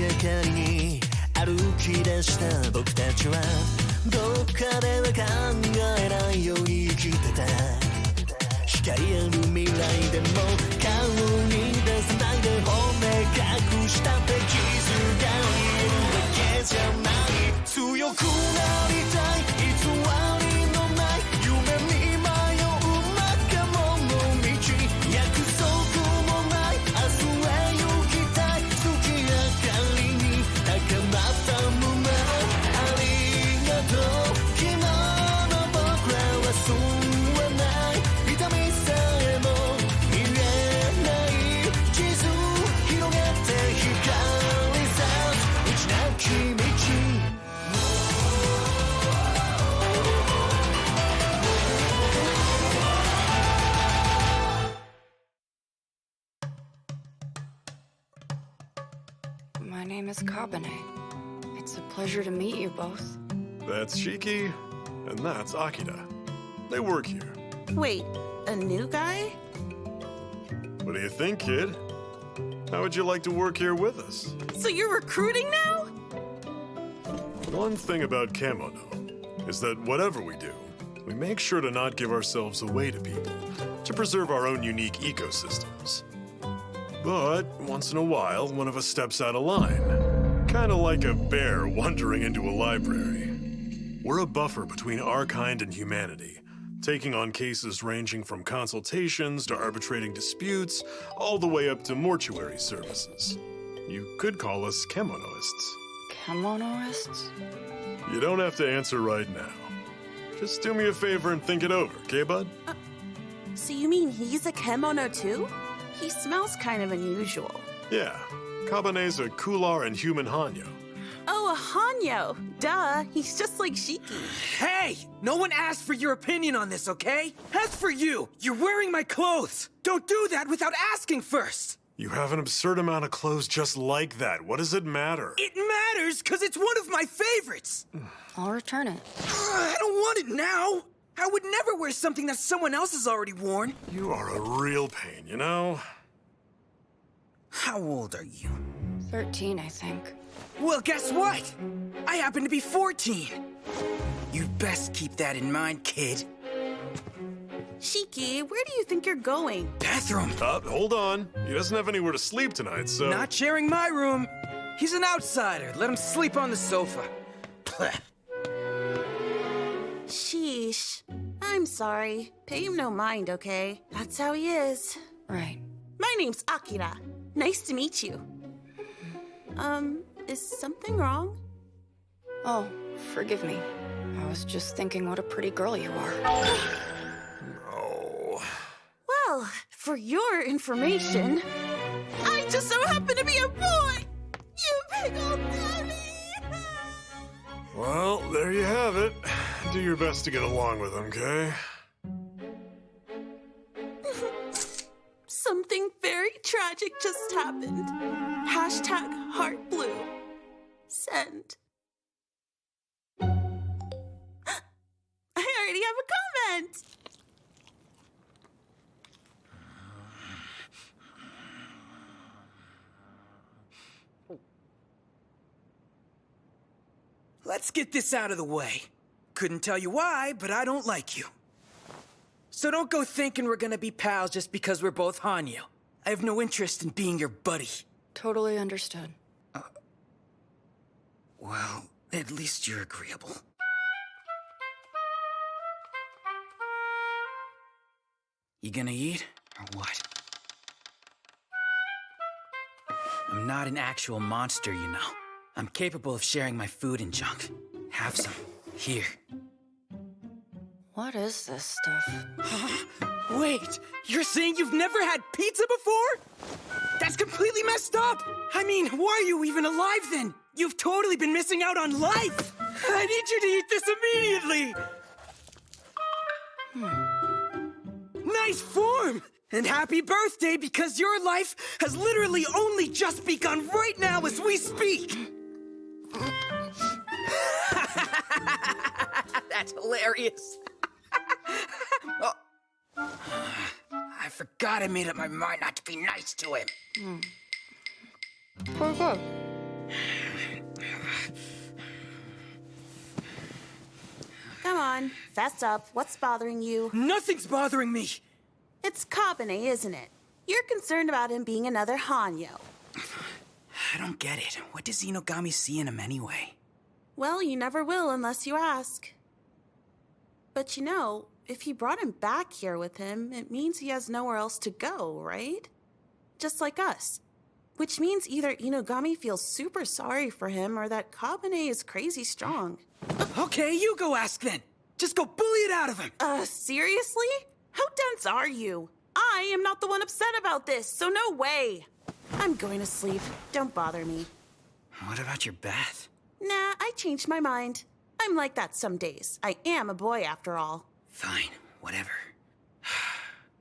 がかりに歩き出した僕たちはどっかでは考えないように生きてた光ある未来でも顔に出さないで本音隠したって傷が癒えるわけじゃない強くなりたい偽りのない夢に迷う仲間の道約束もない明日へ行きたい月明かりに高まった胸ありがとう昨日の僕らは救わない痛みさえも見えない地図広げて光さす道なき道My name is Kabane. It's a pleasure to meet you both. That's Shiki, and that's Akira. They work here. Wait, a new guy? What do you think, kid? How would you like to work here with us? So you're recruiting now? One thing about kemono is that whatever we do, we make sure to not give ourselves away to people, to preserve our own unique ecosystems. But once in a while, one of us steps out of line. Kind of like a bear wandering into a library. We're a buffer between our kind and humanity, taking on cases ranging from consultations to arbitrating disputes, all the way up to mortuary services. You could call us kemonoists. Kemonoists? You don't have to answer right now. Just do me a favor and think it over, okay, bud? So you mean he's a kemono too? He smells kind of unusual. Yeah, Kabane's a Kular and human Hanyo. Oh, a Hanyo. Duh, he's just like Shiki. Hey! No one asked for your opinion on this, okay? As for you, you're wearing my clothes. Don't do that without asking first. You have an absurd amount of clothes just like that. What does it matter? It matters because it's one of my favorites. I'll return it. I don't want it now. I would never wear something that someone else has already worn. You are a real pain, you know? How old are you? 13, I think. Well, guess what? I happen to be 14. You'd best keep that in mind, kid. Shiki, where do you think you're going? Bathroom. Hold on. He doesn't have anywhere to sleep tonight, so... Not sharing my room. He's an outsider. Let him sleep on the sofa. Blech. Sheesh. I'm sorry. Pay him no mind, okay? That's how he is. Right. My name's Akira. Nice to meet you. Is something wrong? Oh, forgive me. I was just thinking what a pretty girl you are. Oh. Well, for your information, I just so happen to be a boy! You big old daddy! Well, there you have it. Do your best to get along with him, okay? Something very tragic just happened. Hashtag heart blue. Send. I already have a comment! Let's get this out of the way. Couldn't tell you why, but I don't like you. So don't go thinking we're gonna be pals just because we're both Hanyo. I have no interest in being your buddy. Totally understood. Well, at least you're agreeable. You gonna eat, or what? I'm not an actual monster, you know. I'm capable of sharing my food and junk. Have some. Here. What is this stuff? Wait, you're saying you've never had pizza before? That's completely messed up! I mean, why are you even alive then? You've totally been missing out on life! I need you to eat this immediately! Nice form! And happy birthday, because your life has literally only just begun right now as we speak! That's hilarious. Oh. I forgot I made up my mind not to be nice to him. Poor girl. Come on, fess up. What's bothering you? Nothing's bothering me! It's Kabane, isn't it? You're concerned about him being another Hanyo. I don't get it. What does Inogami see in him anyway? Well, you never will unless you ask. But you know, if he brought him back here with him, it means he has nowhere else to go, right? Just like us. Which means either Inogami feels super sorry for him or that Kabane is crazy strong. Okay, you go ask then. Just go bully it out of him. Seriously? How dense are you? I am not the one upset about this, so no way. I'm going to sleep. Don't bother me. What about your bath? Nah, I changed my mind. I'm like that some days. I am a boy after all. Fine, whatever.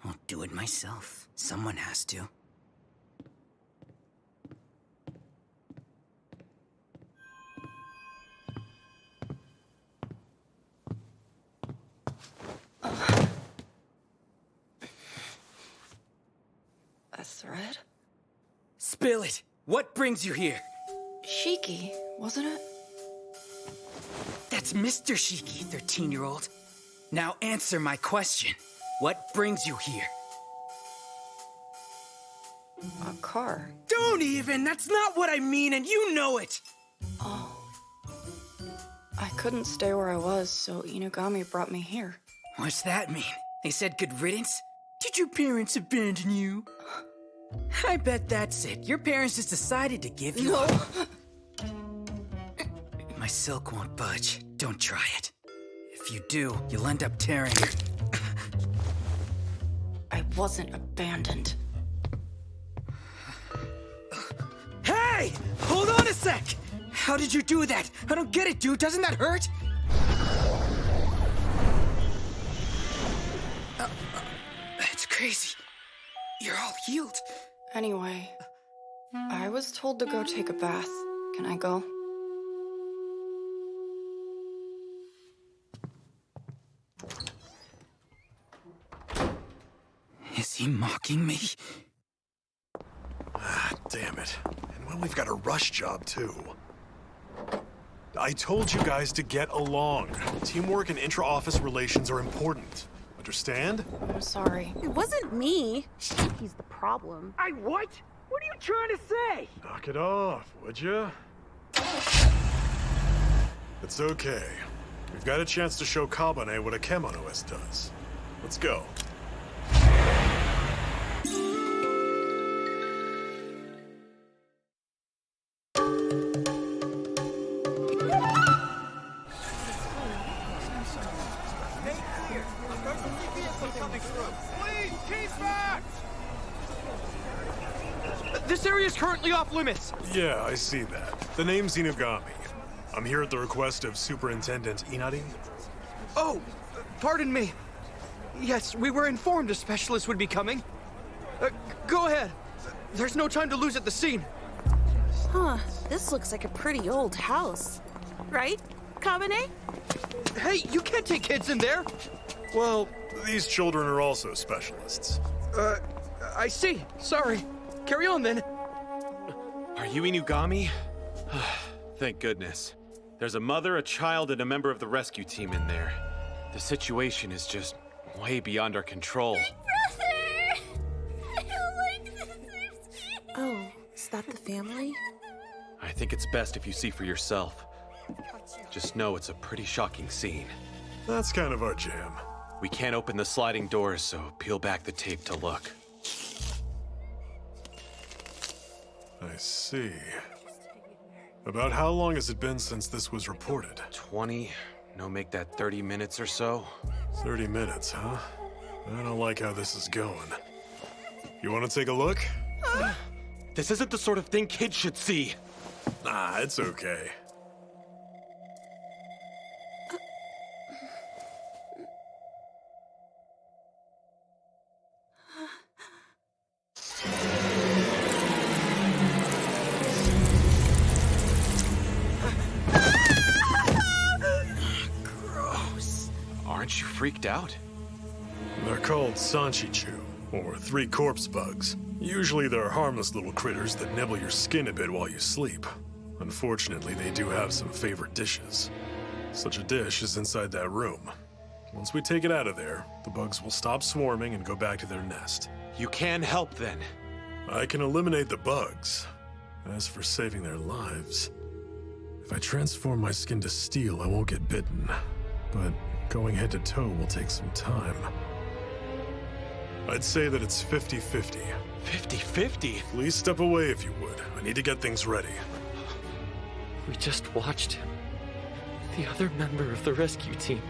I'll do it myself. Someone has to. A thread? Spill it! What brings you here? Shiki, wasn't it? That's Mr. Shiki, 13-year-old. Now answer my question. What brings you here? A car. Don't even! That's not what I mean, and you know it! Oh. I couldn't stay where I was, so Inogami brought me here. What's that mean? They said good riddance? Did your parents abandon you? I bet that's it. Your parents just decided to give you up. My silk won't budge. Don't try it. If you do, you'll end up tearing your... I wasn't abandoned. Hey! Hold on a sec! How did you do that? I don't get it, dude. Doesn't that hurt? That's crazy. You're all healed. Anyway, I was told to go take a bath. Can I go? Is he mocking me? Ah, damn it. And when we've got a rush job, too. I told you guys to get along. Teamwork and intra-office relations are important. Understand? I'm sorry. It wasn't me. He's the problem. I what? What are you trying to say? Knock it off, would you? It's okay. We've got a chance to show Kabane what a kemono does. Let's go. This area is currently off limits. Yeah, I see that. The name's Inugami. I'm here at the request of Superintendent Inari. Oh, pardon me. Yes, we were informed a specialist would be coming. Go ahead. There's no time to lose at the scene. Huh, this looks like a pretty old house. Right, Kabane? Hey, you can't take kids in there. Well, these children are also specialists. I see. Sorry. Carry on then. Are you Inugami? Thank goodness. There's a mother, a child, and a member of the rescue team in there. The situation is just way beyond our control. Brother! I don't like this. Oh, is that the family? I think it's best if you see for yourself. Just know it's a pretty shocking scene. That's kind of our jam. We can't open the sliding doors, so peel back the tape to look. I see. About how long has it been since this was reported? 20, no make that 30 minutes or so. 30 minutes, huh? I don't like how this is going. You want to take a look? This isn't the sort of thing kids should see. Nah, it's okay. Aren't you freaked out? They're called Sanchichu, or three corpse bugs. Usually they're harmless little critters that nibble your skin a bit while you sleep. Unfortunately, they do have some favorite dishes. Such a dish is inside that room. Once we take it out of there, the bugs will stop swarming and go back to their nest. You can help then. I can eliminate the bugs. As for saving their lives, if I transform my skin to steel, I won't get bitten. But going head to toe will take some time. I'd say that it's 50-50. 50-50? Please step away if you would. I need to get things ready. We just watched him. The other member of the rescue team.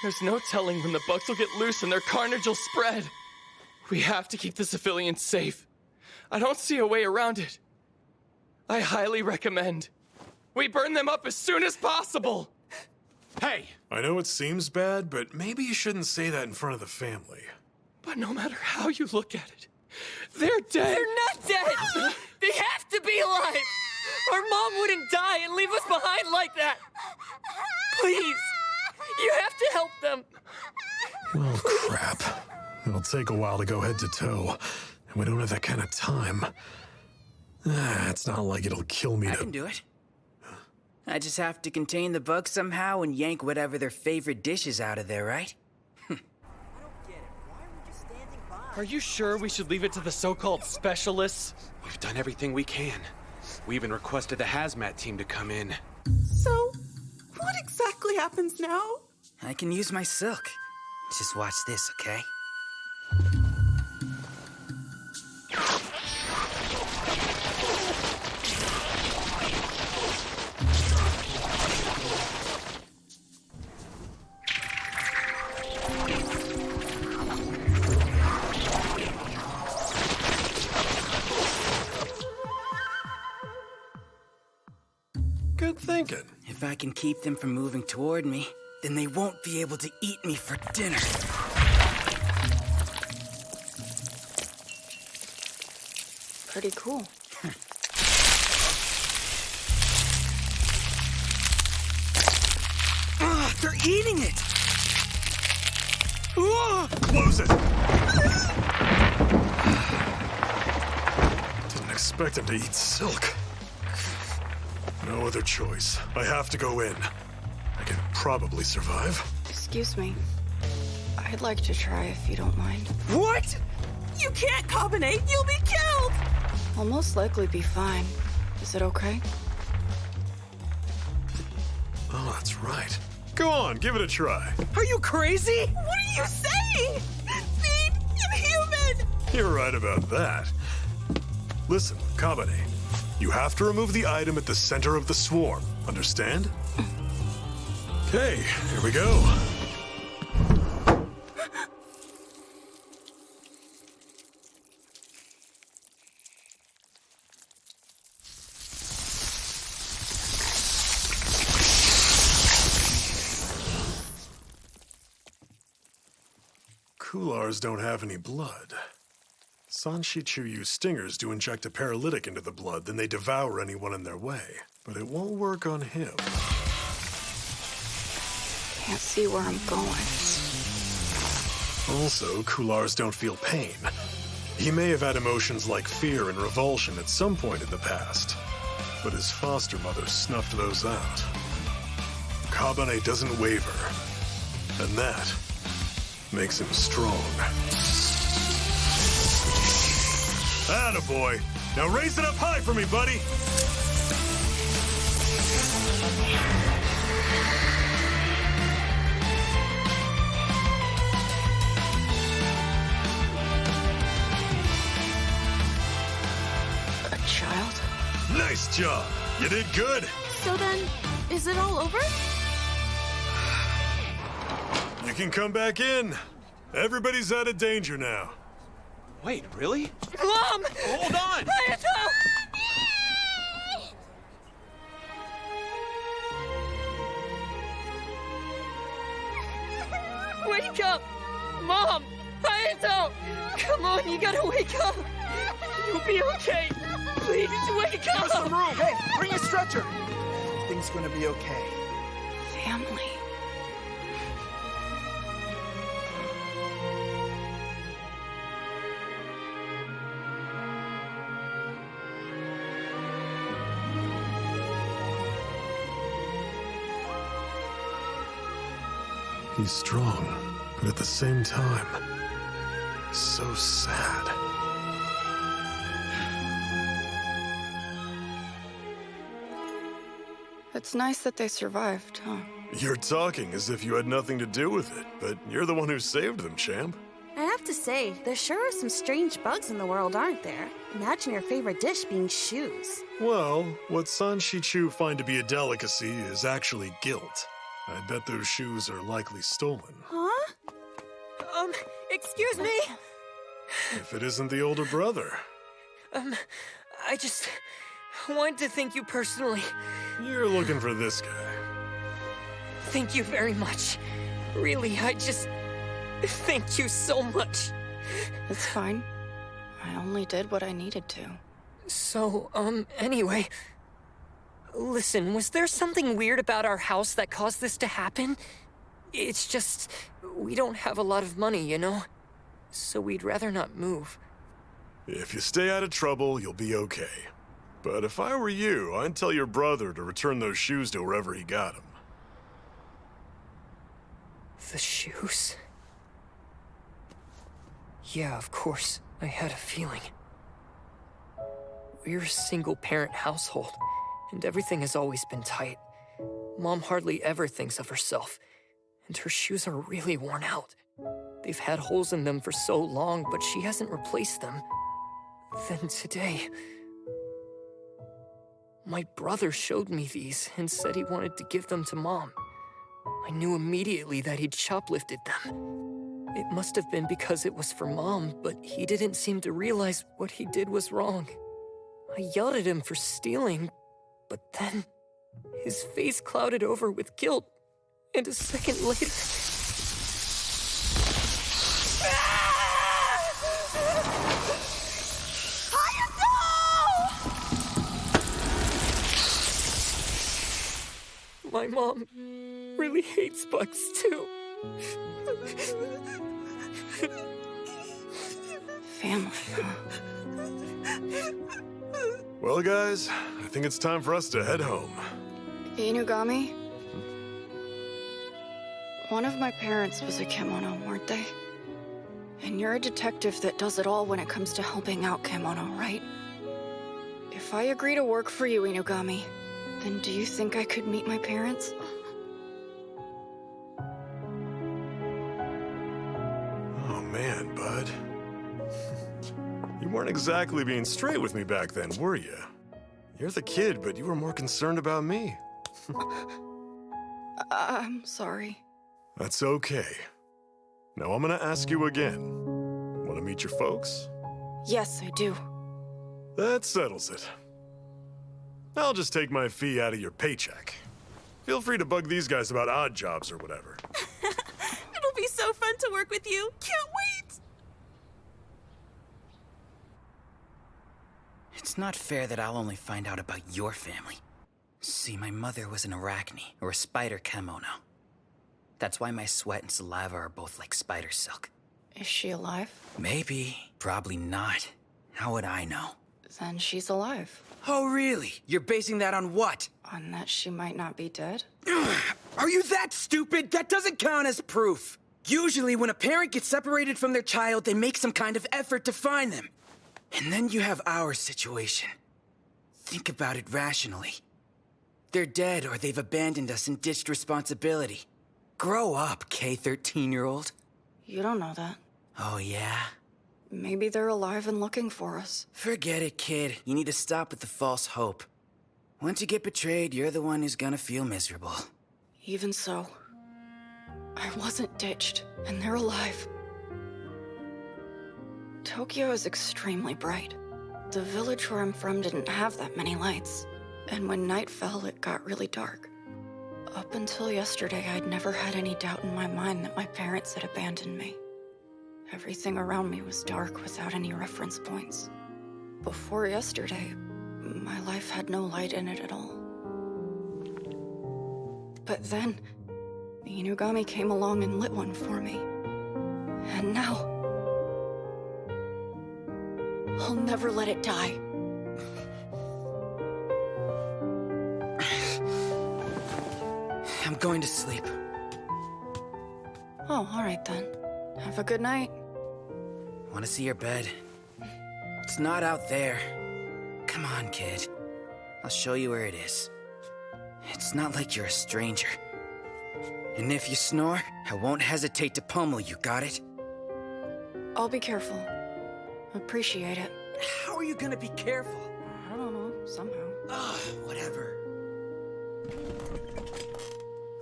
There's no telling when the bugs will get loose and their carnage will spread. We have to keep the civilians safe. I don't see a way around it. I highly recommend we burn them up as soon as possible. Hey! I know it seems bad, but maybe you shouldn't say that in front of the family. But no matter how you look at it, they're dead. They're not dead! They have to be alive! Our mom wouldn't die and leave us behind like that! Please! You have to help them! Well, crap. It'll take a while to go head to toe, and we don't have that kind of time. It's not like it'll kill me I to... can do it. I just have to contain the bugs somehow and yank whatever their favorite dish is out of there, right? Are you sure we should leave it to the so-called specialists? We've done everything we can. We even requested the hazmat team to come in. So, what exactly happens now? I can use my silk. Just watch this, okay? Good thinking. If I can keep them from moving toward me, then they won't be able to eat me for dinner. Pretty cool. Ah, they're eating it! Close it! Didn't expect him to eat silk. No other choice. I have to go in. I can probably survive. Excuse me. I'd like to try if you don't mind. What? You can't combinate! You'll be killed! I'll most likely be fine. Is it okay? Oh, that's right. Go on, give it a try. Are you crazy? What are you saying? Feed inhuman! You're right about that. Listen, Kabane, you have to remove the item at the center of the swarm. Understand? Okay, here we go. Kulars don't have any blood. Sanshichu use stingers to inject a paralytic into the blood, then they devour anyone in their way. But it won't work on him. Can't see where I'm going. Also, Kulars don't feel pain. He may have had emotions like fear and revulsion at some point in the past, but his foster mother snuffed those out. Kabane doesn't waver, and that makes him strong. Attaboy! Now raise it up high for me, buddy! A child? Nice job! You did good! So then, is it all over? You can come back in. Everybody's out of danger now. Wait, really? Mom! Hold on! Hayato! Wake up! Mom! Hayato! Come on, you gotta wake up! You'll be okay! Please, wake up! Some room! Hey, bring a stretcher! Everything's gonna be okay. Family. He's strong, but at the same time, so sad. It's nice that they survived, huh? You're talking as if you had nothing to do with it, but you're the one who saved them, champ. I have to say, there sure are some strange bugs in the world, aren't there? Imagine your favorite dish being shoes. Well, what San Shichu find to be a delicacy is actually guilt. I bet those shoes are likely stolen. Huh? Excuse me? If it isn't the older brother. I just wanted to thank you personally. You're looking for this guy. Thank you very much. Really, I just... Thank you so much. It's fine. I only did what I needed to. So, anyway... Listen, was there something weird about our house that caused this to happen? It's just... we don't have a lot of money, you know? So we'd rather not move. If you stay out of trouble, you'll be okay. But if I were you, I'd tell your brother to return those shoes to wherever he got them. The shoes? Yeah, of course. I had a feeling. We're a single-parent household, and everything has always been tight. Mom hardly ever thinks of herself, and her shoes are really worn out. They've had holes in them for so long, but she hasn't replaced them. Then today... my brother showed me these and said he wanted to give them to Mom. I knew immediately that he'd shoplifted them. It must have been because it was for Mom, but he didn't seem to realize what he did was wrong. I yelled at him for stealing, but then his face clouded over with guilt, and a second later... My mom really hates bugs, too. Family, huh? Well, guys, I think it's time for us to head home. Inugami? One of my parents was a kemono, weren't they? And you're a detective that does it all when it comes to helping out kemono, right? If I agree to work for you, Inugami, then do you think I could meet my parents? Oh man, bud. You weren't exactly being straight with me back then, were you? You're the kid, but you were more concerned about me. I'm sorry. That's okay. Now I'm gonna ask you again. Wanna meet your folks? Yes, I do. That settles it. I'll just take my fee out of your paycheck. Feel free to bug these guys about odd jobs or whatever. It'll be so fun to work with you. Can't wait! It's not fair that I'll only find out about your family. See, my mother was an arachne, or a spider kemono. That's why my sweat and saliva are both like spider silk. Is she alive? Maybe. Probably not. How would I know? Then she's alive. Oh, really? You're basing that on what? On that she might not be dead? Are you that stupid? That doesn't count as proof. Usually, when a parent gets separated from their child, they make some kind of effort to find them. And then you have our situation. Think about it rationally. They're dead or they've abandoned us and ditched responsibility. Grow up, K-13-year-old. You don't know that. Oh, yeah? Maybe they're alive and looking for us. Forget it, kid. You need to stop with the false hope. Once you get betrayed, you're the one who's gonna feel miserable. Even so, I wasn't ditched, and they're alive. Tokyo is extremely bright. The village where I'm from didn't have that many lights, and when night fell, it got really dark. Up until yesterday, I'd never had any doubt in my mind that my parents had abandoned me. Everything around me was dark without any reference points. Before yesterday, my life had no light in it at all. But then, the Inugami came along and lit one for me. And now, I'll never let it die. I'm going to sleep. Oh, alright then. Have a good night. Want to see your bed? It's not out there. Come on, kid. I'll show you where it is. It's not like you're a stranger. And if you snore, I won't hesitate to pummel you, got it? I'll be careful. Appreciate it. How are you gonna be careful? I don't know, somehow. Ugh, whatever.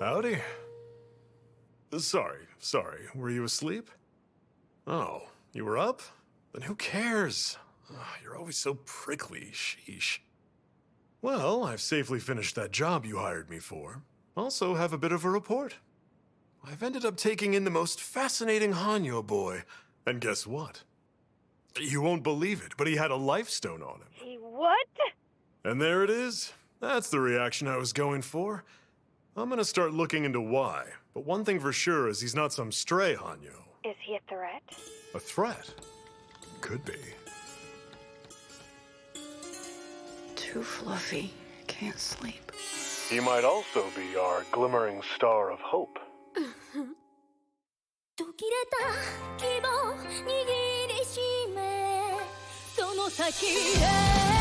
Howdy. Sorry. Were you asleep? Oh, you were up? Then who cares? You're always so prickly, sheesh. Well, I've safely finished that job you hired me for. Also have a bit of a report. I've ended up taking in the most fascinating Hanyo boy. And guess what? You won't believe it, but he had a life stone on him. He what? And there it is. That's the reaction I was going for. I'm gonna start looking into why. But one thing for sure is he's not some stray Hanyo. Is he a threat? A threat? Could be. Too fluffy. Can't sleep. He might also be our glimmering star of hope. 途切れた希望握りしめその先へ